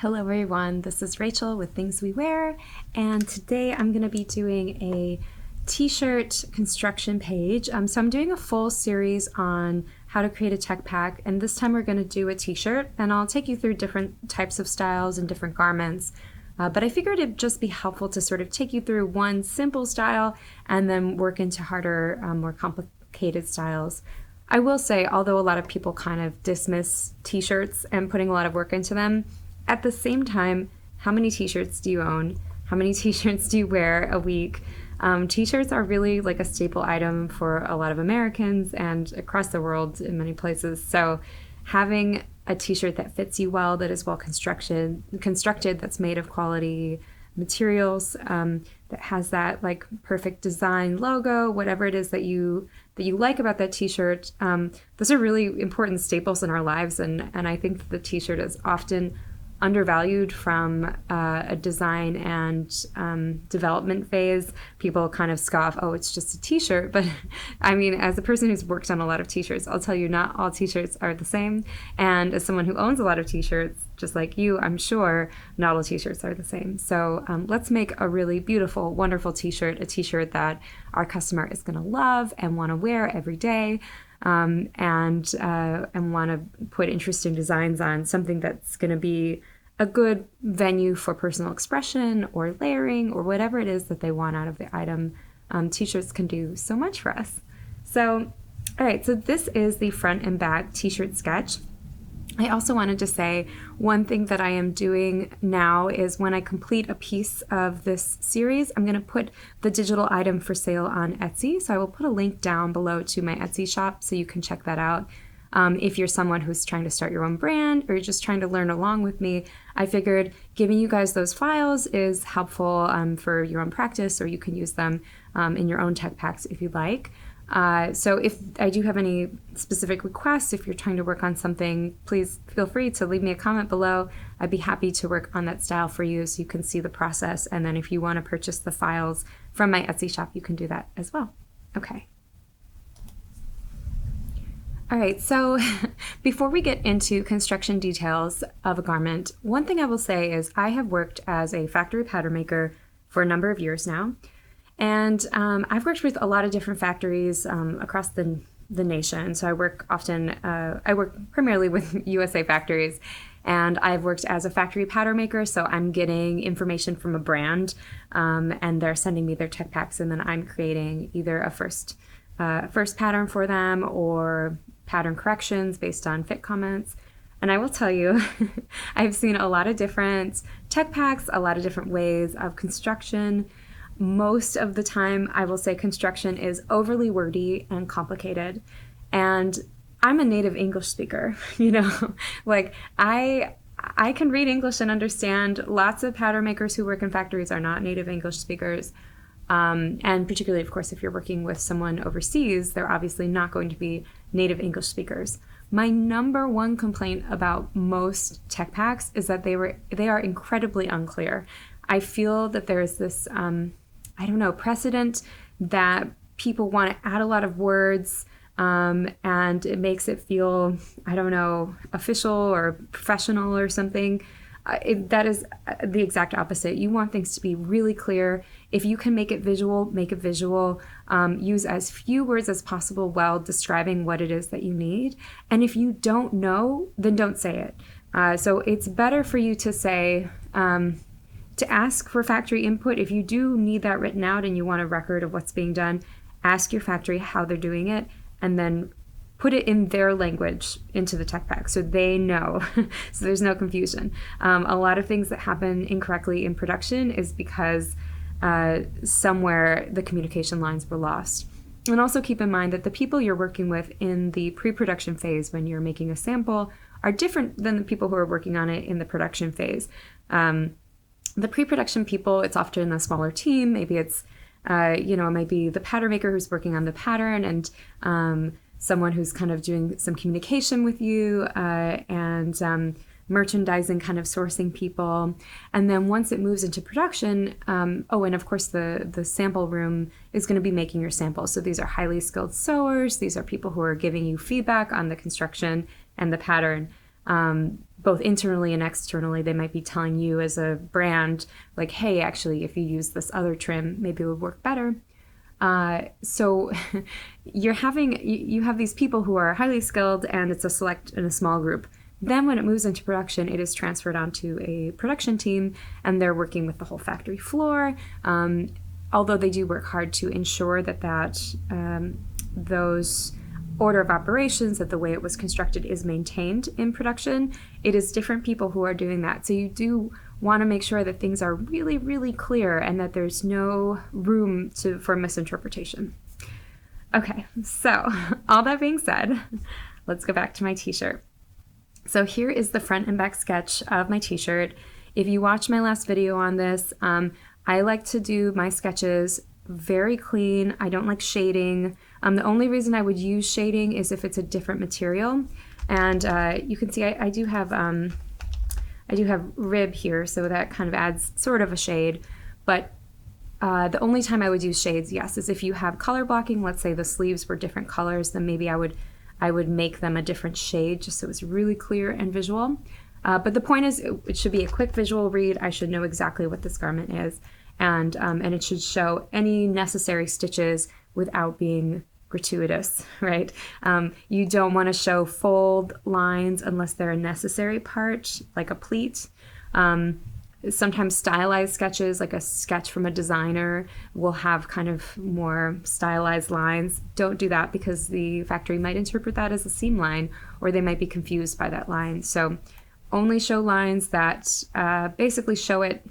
Hello everyone, this is Rachel with Things We Wear, and today I'm going to be doing a t-shirt construction page. So I'm doing a full series on how to create a tech pack, and this time we're going to do a t-shirt, and I'll take you through different types of styles and different garments. But I figured it'd just be helpful to sort of take you through one simple style and then work into harder, more complicated styles. I will say, although a lot of people kind of dismiss t-shirts and putting a lot of work into them, at the same time, how many t-shirts do you own? How many t-shirts do you wear a week? T-shirts are really like a staple item for a lot of Americans and across the world in many places. So having a t-shirt that fits you well, that is well constructed, that's made of quality materials, that has that like perfect design logo, whatever it is that you like about that t-shirt, those are really important staples in our lives. And I think that the t-shirt is often undervalued from a design and development phase. People kind of scoff, oh, it's just a t-shirt. But I mean, as a person who's worked on a lot of t-shirts, I'll tell you not all t-shirts are the same. And as someone who owns a lot of t-shirts, just like you, I'm sure not all t-shirts are the same. So let's make a really beautiful, wonderful t-shirt, a t-shirt that our customer is going to love and want to wear every day. And want to put interesting designs on, something that's going to be a good venue for personal expression or layering or whatever it is that they want out of the item. T-shirts can do so much for us. So, all right, so this is the front and back t-shirt sketch. I also wanted to say one thing that I am doing now is when I complete a piece of this series, I'm going to put the digital item for sale on Etsy. So I will put a link down below to my Etsy shop so you can check that out. If you're someone who's trying to start your own brand or you're just trying to learn along with me, I figured giving you guys those files is helpful for your own practice, or you can use them in your own tech packs if you'd like. So if I do have any specific requests, if you're trying to work on something, please feel free to leave me a comment below. I'd be happy to work on that style for you so you can see the process. And then if you want to purchase the files from my Etsy shop, you can do that as well. Okay. All right, so before we get into construction details of a garment, one thing I will say is I have worked as a factory pattern maker for a number of years now. And I've worked with a lot of different factories across the nation. So I work primarily with USA factories, and I've worked as a factory pattern maker. So I'm getting information from a brand, and they're sending me their tech packs, and then I'm creating either a first pattern for them or pattern corrections based on fit comments. And I will tell you, I've seen a lot of different tech packs, a lot of different ways of construction. Most of the time, I will say construction is overly wordy and complicated. And I'm a native English speaker, like I can read English and understand. Lots of pattern makers who work in factories are not native English speakers. And particularly, of course, if you're working with someone overseas, they're obviously not going to be native English speakers. My number one complaint about most tech packs is that they are incredibly unclear. I feel that there's this, precedent that people want to add a lot of words, and it makes it feel, official or professional or something. That is the exact opposite. You want things to be really clear. If you can make it visual, make it visual. Use as few words as possible while describing what it is that you need. And if you don't know, then don't say it. So it's better for you to say, to ask for factory input. If you do need that written out and you want a record of what's being done, ask your factory how they're doing it, and then put it in their language into the tech pack so they know, so there's no confusion. A lot of things that happen incorrectly in production is because somewhere the communication lines were lost. And also keep in mind that the people you're working with in the pre-production phase when you're making a sample are different than the people who are working on it in the production phase. The pre-production people, it's often a smaller team. Maybe it's, it might be the pattern maker who's working on the pattern, and someone who's kind of doing some communication with you, and merchandising, kind of sourcing people. And then once it moves into production, and of course the sample room is going to be making your samples. So these are highly skilled sewers. These are people who are giving you feedback on the construction and the pattern. both internally and externally. They might be telling you as a brand, like, hey, actually, if you use this other trim, maybe it would work better. So you have these people who are highly skilled, and it's a select and a small group. Then when it moves into production, it is transferred onto a production team, and they're working with the whole factory floor. Although they do work hard to ensure that those order of operations, that the way it was constructed is maintained in production, it is different people who are doing that. So you do want to make sure that things are really, really clear and that there's no room for misinterpretation. Okay, so all that being said, let's go back to my t-shirt. So here is the front and back sketch of my t-shirt. If you watched my last video on this, I like to do my sketches very clean. I don't like shading. The only reason I would use shading is if it's a different material. And you can see I do have rib here, so that kind of adds sort of a shade. But the only time I would use shades, yes, is if you have color blocking. Let's say the sleeves were different colors, then maybe I would make them a different shade just so it's really clear and visual. But the point is, it should be a quick visual read. I should know exactly what this garment is, and it should show any necessary stitches without being gratuitous, right? You don't want to show fold lines unless they're a necessary part, like a pleat. Sometimes stylized sketches, like a sketch from a designer, will have kind of more stylized lines. Don't do that because the factory might interpret that as a seam line, or they might be confused by that line. So only show lines that basically show it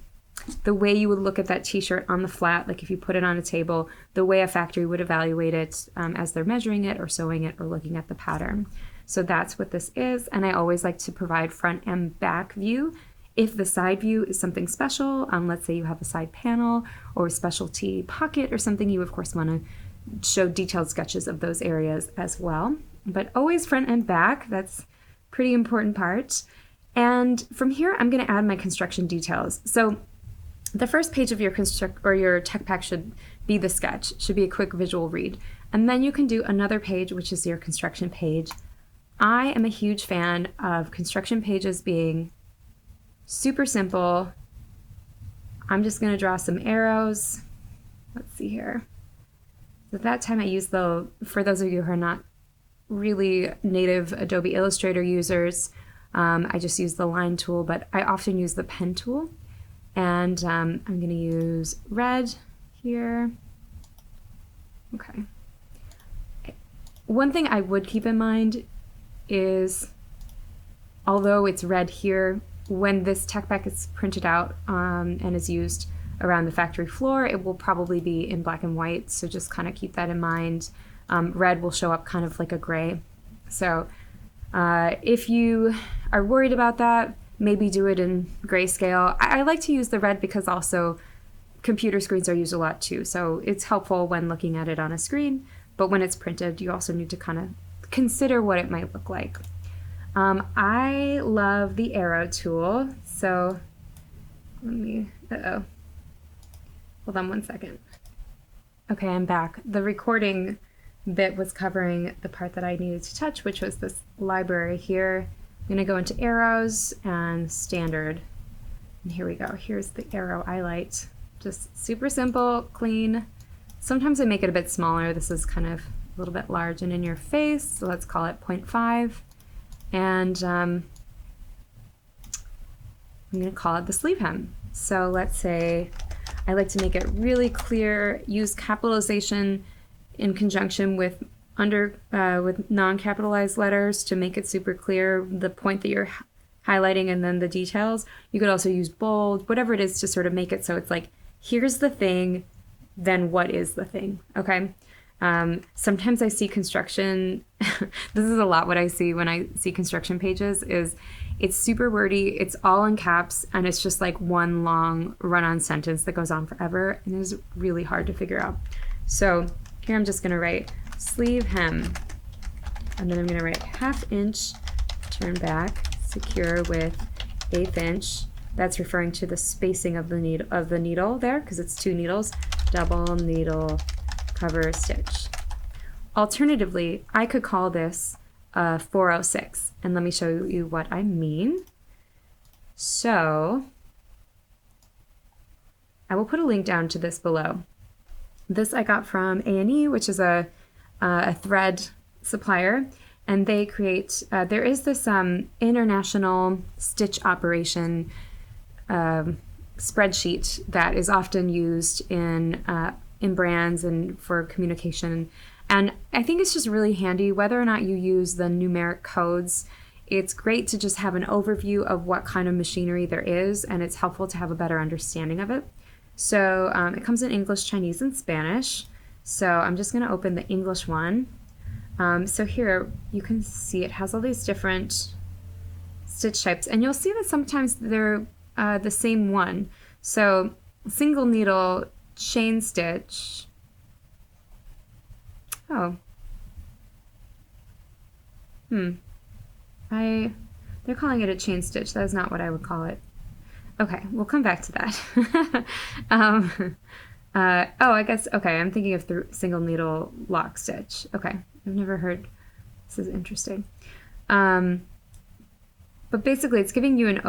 the way you would look at that t-shirt on the flat, like if you put it on a table, the way a factory would evaluate it as they're measuring it or sewing it or looking at the pattern. So that's what this is, and I always like to provide front and back view. If the side view is something special, let's say you have a side panel or a specialty pocket or something, you of course want to show detailed sketches of those areas as well. But always front and back, that's a pretty important part. And from here, I'm going to add my construction details. So the first page of your tech pack should be the sketch, should be a quick visual read. And then you can do another page, which is your construction page. I am a huge fan of construction pages being super simple. I'm just going to draw some arrows. Let's see here. So that time I used for those of you who are not really native Adobe Illustrator users, I just use the line tool, but I often use the pen tool. And I'm going to use red here. Okay. One thing I would keep in mind is, although it's red here, when this tech pack is printed out and is used around the factory floor, it will probably be in black and white, so just kind of keep that in mind. Red will show up kind of like a gray. So if you are worried about that, maybe do it in grayscale. I like to use the red because also computer screens are used a lot too, so it's helpful when looking at it on a screen, but when it's printed, you also need to kind of consider what it might look like. I love the arrow tool, so hold on one second. Okay, I'm back. The recording bit was covering the part that I needed to touch, which was this library here. I'm gonna go into arrows and standard. And here we go. Here's the arrow highlight. Just super simple, clean. Sometimes I make it a bit smaller. This is kind of a little bit large and in your face, so let's call it 0.5. And I'm gonna call it the sleeve hem. So let's say I like to make it really clear, use capitalization in conjunction with with non-capitalized letters to make it super clear the point that you're highlighting and then the details. You could also use bold, whatever it is, to sort of make it so it's like, here's the thing, then what is the thing, okay? Sometimes I see construction, this is a lot what I see when I see construction pages, is it's super wordy, it's all in caps, and it's just like one long run-on sentence that goes on forever, and it's really hard to figure out. So here I'm just gonna write sleeve hem, and then I'm gonna write 1/2 inch, turn back, secure with 1/8 inch. That's referring to the spacing of the needle there, because it's 2 needles, double needle cover stitch. Alternatively, I could call this 406. And let me show you what I mean. So I will put a link down to this below. This I got from A&E, which is a thread supplier, and they create, there is this international stitch operation spreadsheet that is often used in brands and for communication. And I think it's just really handy, whether or not you use the numeric codes. It's great to just have an overview of what kind of machinery there is, and it's helpful to have a better understanding of it. So it comes in English, Chinese, and Spanish. So I'm just going to open the English one. So here you can see it has all these different stitch types, and you'll see that sometimes they're the same one. So single needle chain stitch. Oh. They're calling it a chain stitch. That is not what I would call it. Okay, we'll come back to that. I guess, okay, I'm thinking of single needle lock stitch. Okay, I've never heard, this is interesting. But basically it's giving you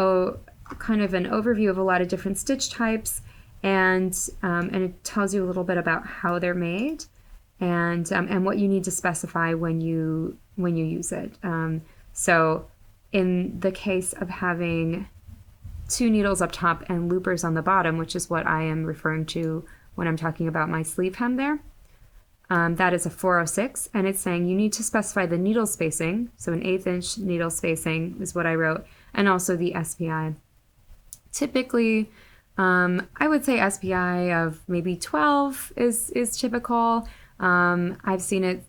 kind of an overview of a lot of different stitch types, and it tells you a little bit about how they're made, and what you need to specify when you use it. So in the case of having 2 needles up top and loopers on the bottom, which is what I am referring to when I'm talking about my sleeve hem there, that is a 406, and it's saying you need to specify the needle spacing, so an 1/8 inch needle spacing is what I wrote, and also the SPI. Typically, I would say SPI of maybe 12 is typical. I've seen it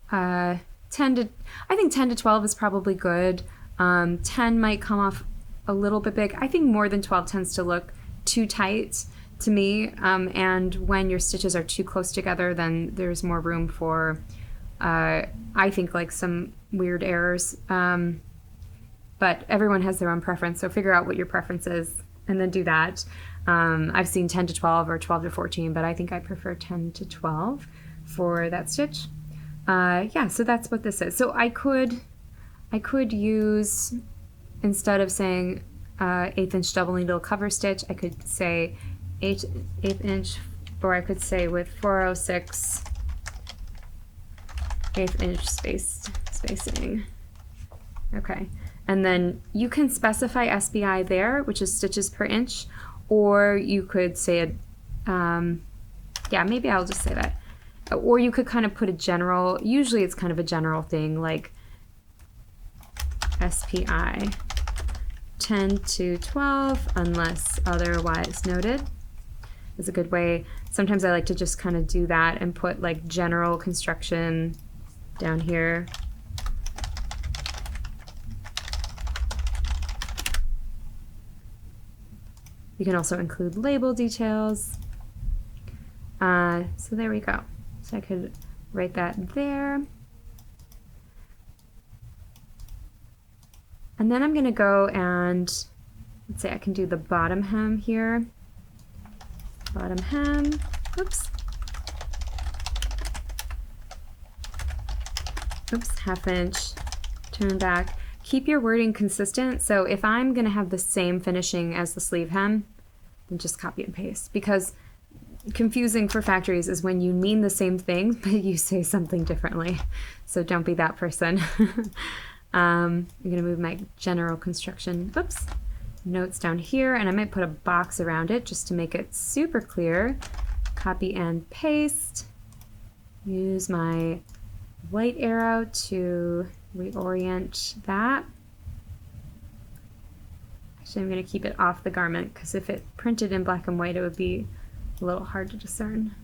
10 to 12 is probably good. 10 might come off a little bit big. I think more than 12 tends to look too tight to me, and when your stitches are too close together, then there's more room for I think like some weird errors, but everyone has their own preference, so figure out what your preference is and then do that. I've seen 10 to 12 or 12 to 14, but I think I prefer 10 to 12 for that stitch. Yeah, so that's what this is. So I could use, instead of saying 1/8 inch double needle cover stitch, I could say 1/8 inch, or I could say with 406 1/8 inch spacing. Okay, and then you can specify SPI there, which is stitches per inch, or you could say it, yeah, maybe I'll just say that. Or you could kind of put a general, usually it's kind of a general thing, like SPI 10 to 12 unless otherwise noted is a good way. Sometimes I like to just kind of do that and put like general construction down here. You can also include label details. So there we go. So I could write that there. And then I'm going to go and, let's say I can do the bottom hem here. Bottom hem, oops. Oops, 1/2 inch, turn back. Keep your wording consistent. So if I'm going to have the same finishing as the sleeve hem, then just copy and paste, because confusing for factories is when you mean the same thing, but you say something differently. So don't be that person. I'm going to move my general construction, oops, notes down here, and I might put a box around it just to make it super clear. Copy and paste. Use my white arrow to reorient that. Actually, I'm going to keep it off the garment, because if it printed in black and white, it would be a little hard to discern.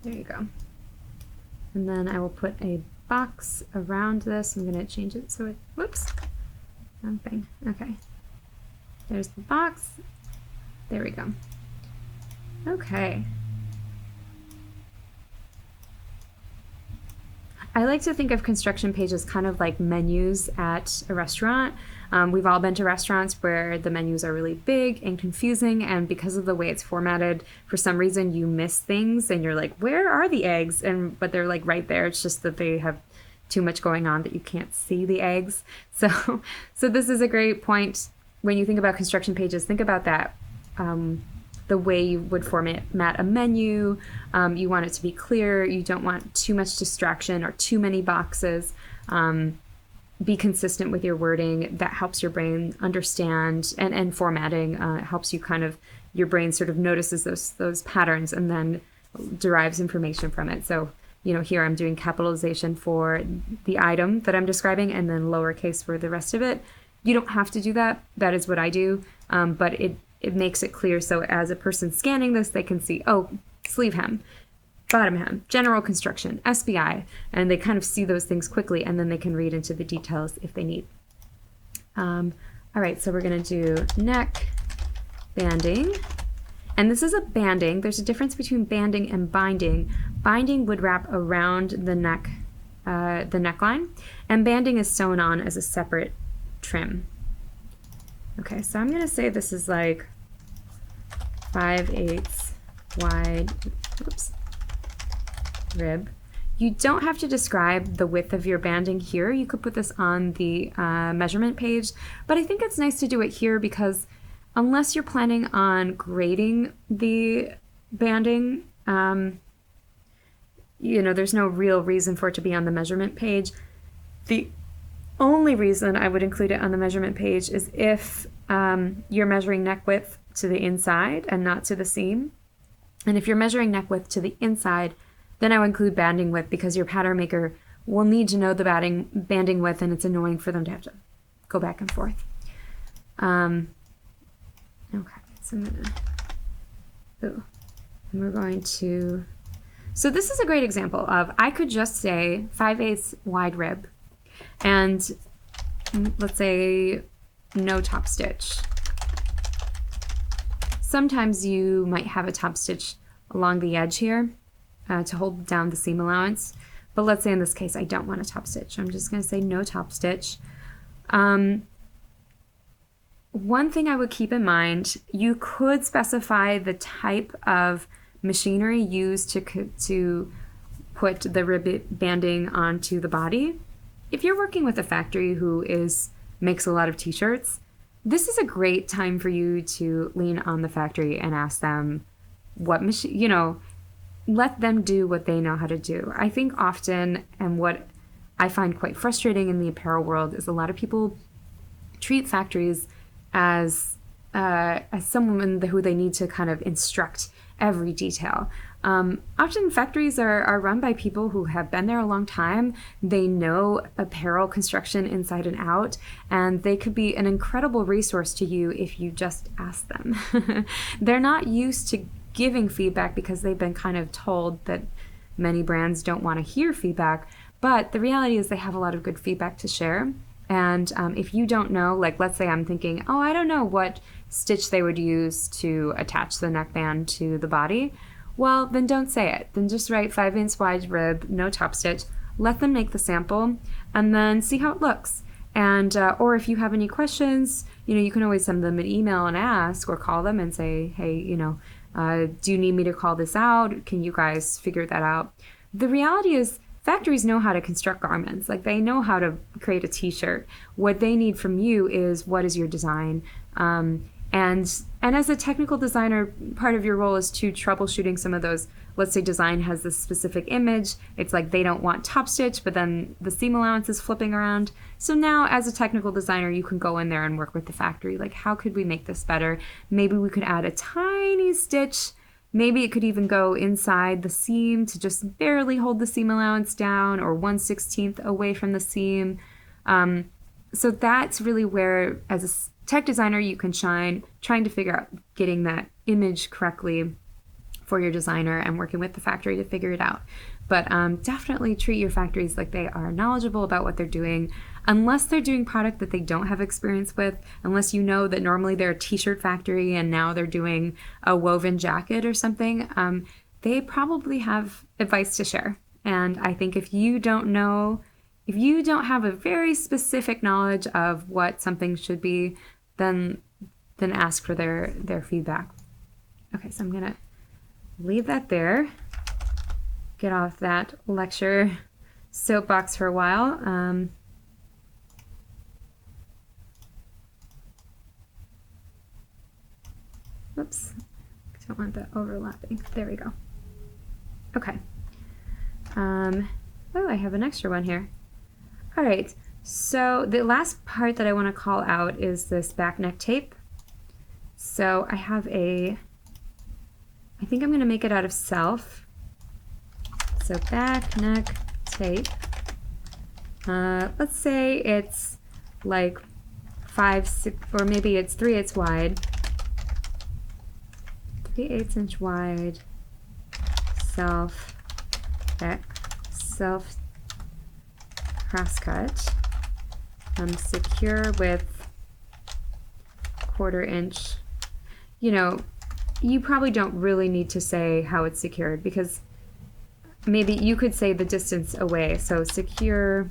There you go. And then I will put a box around this. I'm going to change it so it, whoops, wrong thing. Okay. There's the box. There we go. Okay. I like to think of construction pages kind of like menus at a restaurant. We've all been to restaurants where the menus are really big and confusing, and because of the way it's formatted, for some reason you miss things and you're like, where are the eggs? But they're like right there. It's just that they have too much going on that you can't see the eggs. So this is a great point. When you think about construction pages, think about that. The way you would format a menu. You want it to be clear. You don't want too much distraction or too many boxes. Be consistent with your wording. That helps your brain understand, and formatting helps you your brain sort of notices those patterns and then derives information from it. So, here I'm doing capitalization for the item that I'm describing and then lowercase for the rest of it. You don't have to do that. That is what I do. But it makes it clear. So as a person scanning this, they can see, oh, sleeve hem, bottom hem, general construction, SBI, and they kind of see those things quickly, and then they can read into the details if they need. All right, so we're going to do neck banding. And this is a banding. There's a difference between banding and binding. Binding would wrap around the neckline, and banding is sewn on as a separate trim. Okay, so I'm going to say this is like 5/8 wide rib. You don't have to describe the width of your banding here. You could put this on the measurement page, but I think it's nice to do it here because unless you're planning on grading the banding, there's no real reason for it to be on the measurement page. The only reason I would include it on the measurement page is if you're measuring neck width to the inside and not to the seam. And if you're measuring neck width to the inside, then I would include banding width because your pattern maker will need to know the banding width, and it's annoying for them to have to go back and forth. Okay, so so this is a great example of, I could just say 5/8 wide rib, and let's say no top stitch. Sometimes you might have a top stitch along the edge here to hold down the seam allowance, but let's say in this case I don't want a top stitch. I'm just going to say no top stitch. One thing I would keep in mind, you could specify the type of machinery used to put the rib banding onto the body. If you're working with a factory who makes a lot of t-shirts, this is a great time for you to lean on the factory and ask them what machine, let them do what they know how to do. I think often, and what I find quite frustrating in the apparel world, is a lot of people treat factories as someone who they need to kind of instruct every detail. Often factories are run by people who have been there a long time. They know apparel construction inside and out, and they could be an incredible resource to you if you just ask them. They're not used to giving feedback because they've been kind of told that many brands don't want to hear feedback, but the reality is they have a lot of good feedback to share. And if you don't know, like let's say I'm thinking, oh, I don't know what stitch they would use to attach the neckband to the body, well, then don't say it. Then just write 5/8 wide rib, no top stitch. Let them make the sample and then see how it looks. And or if you have any questions, you can always send them an email and ask, or call them and say, hey, do you need me to call this out? Can you guys figure that out? The reality is factories know how to construct garments. Like, they know how to create a t-shirt. What they need from you is, what is your design? And as a technical designer, part of your role is to troubleshooting some of those. Let's say design has this specific image. It's like they don't want top stitch, but then the seam allowance is flipping around. So now as a technical designer, you can go in there and work with the factory. Like, how could we make this better? Maybe we could add a tiny stitch. Maybe it could even go inside the seam to just barely hold the seam allowance down, or 1/16 away from the seam. So that's really where, as a tech designer, you can shine, trying to figure out getting that image correctly for your designer and working with the factory to figure it out. But definitely treat your factories like they are knowledgeable about what they're doing. Unless they're doing product that they don't have experience with, unless you know that normally they're a t-shirt factory and now they're doing a woven jacket or something, they probably have advice to share. And I think if you don't have a very specific knowledge of what something should be, then ask for their feedback. Okay, so I'm gonna leave that there. Get off that lecture soapbox for a while. Oops, I don't want that overlapping. There we go. Okay. Oh, I have an extra one here. All right, so the last part that I want to call out is this back neck tape. So I have I think I'm going to make it out of self. So back neck tape. Let's say it's like 5, 6, or maybe it's 3/8 wide. 3/8 inch wide. Self crosscut. Secure with 1/4 inch. You know, you probably don't really need to say how it's secured, because maybe you could say the distance away. So secure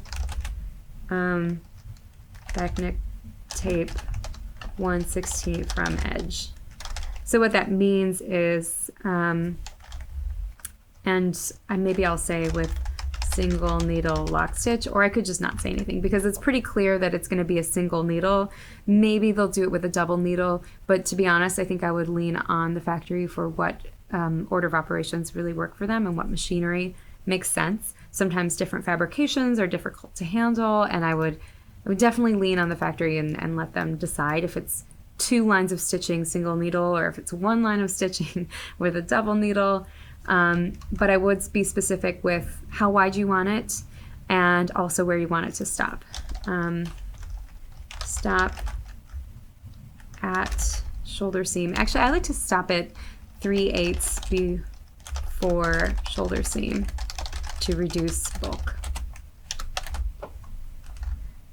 back neck tape 1/16 from edge. So what that means is, and maybe I'll say with single needle lock stitch, or I could just not say anything because it's pretty clear that it's going to be a single needle. Maybe they'll do it with a double needle, but to be honest, I think I would lean on the factory for what order of operations really work for them and what machinery makes sense. Sometimes different fabrications are difficult to handle, and I would definitely lean on the factory and let them decide if it's 2 lines of stitching single needle or if it's 1 line of stitching with a double needle. But I would be specific with how wide you want it and also where you want it to stop. Stop at shoulder seam. Actually, I like to stop at 3/8 before shoulder seam to reduce bulk.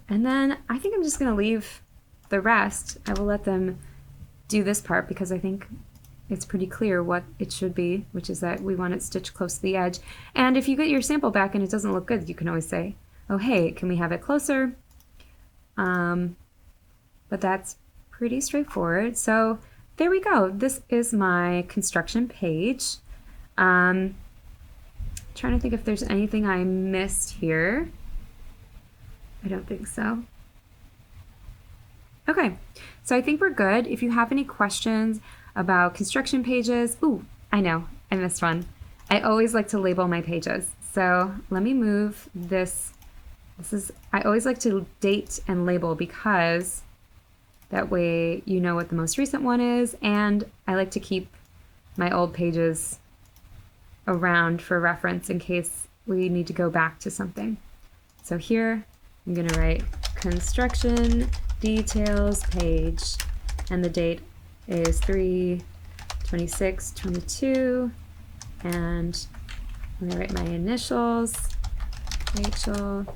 And then I think I'm just going to leave the rest. I will let them do this part because I think it's pretty clear what it should be, which is that we want it stitched close to the edge. And if you get your sample back and it doesn't look good, you can always say, oh, hey, can we have it closer? But that's pretty straightforward. So there we go. This is my construction page. Trying to think if there's anything I missed here. I don't think so. Okay, so I think we're good. If you have any questions about construction pages, ooh, I know, I missed one. I always like to label my pages. So let me move this. I always like to date and label because that way you know what the most recent one is, and I like to keep my old pages around for reference in case we need to go back to something. So here, I'm gonna write construction details page, and the date is 3/26/22, and I'm gonna write my initials, Rachel.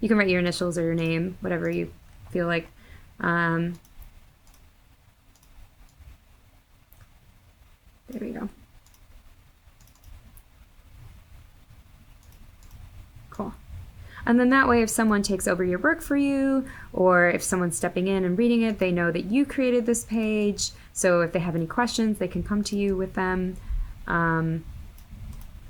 You can write your initials or your name, whatever you feel like. There we go. Cool. And then that way, if someone takes over your work for you, or if someone's stepping in and reading it, they know that you created this page. So if they have any questions, they can come to you with them. And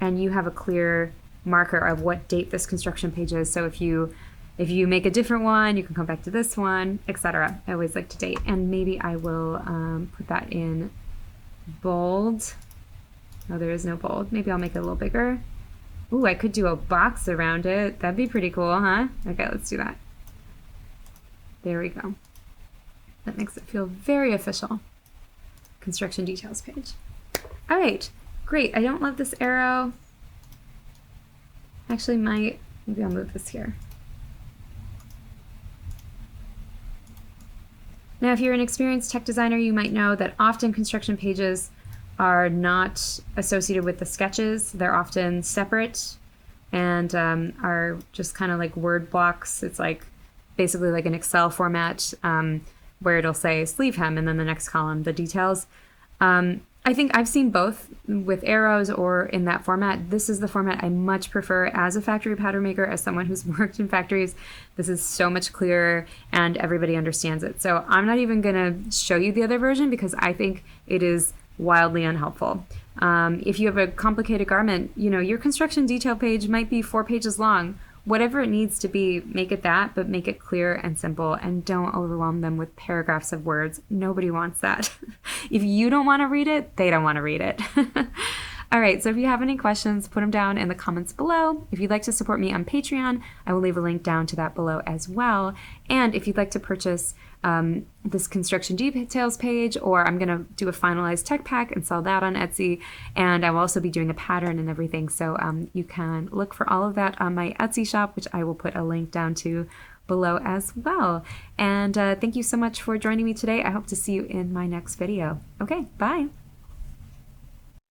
you have a clear marker of what date this construction page is. So if you make a different one, you can come back to this one, etc. I always like to date. And maybe I will put that in bold. Oh, there is no bold. Maybe I'll make it a little bigger. Ooh, I could do a box around it. That'd be pretty cool, huh? Okay, let's do that. There we go. That makes it feel very official. Construction details page. All right, great. I don't love this arrow. Actually, maybe I'll move this here. Now, if you're an experienced tech designer, you might know that often construction pages are not associated with the sketches. They're often separate and are just kind of like word blocks. It's like basically like an Excel format where it'll say sleeve hem and then the next column, the details. I think I've seen both with arrows or in that format. This is the format I much prefer as a factory pattern maker, as someone who's worked in factories. This is so much clearer and everybody understands it. So I'm not even gonna show you the other version because I think it is wildly unhelpful. If you have a complicated garment, your construction detail page might be 4 pages long. Whatever it needs to be, make it that, but make it clear and simple, and don't overwhelm them with paragraphs of words. Nobody wants that. If you don't want to read it, they don't want to read it. All right, so if you have any questions, put them down in the comments below. If you'd like to support me on Patreon, I will leave a link down to that below as well. And if you'd like to purchase this construction details page, or I'm going to do a finalized tech pack and sell that on Etsy, and I will also be doing a pattern and everything. So you can look for all of that on my Etsy shop, which I will put a link down to below as well. And thank you so much for joining me today. I hope to see you in my next video. Okay, bye.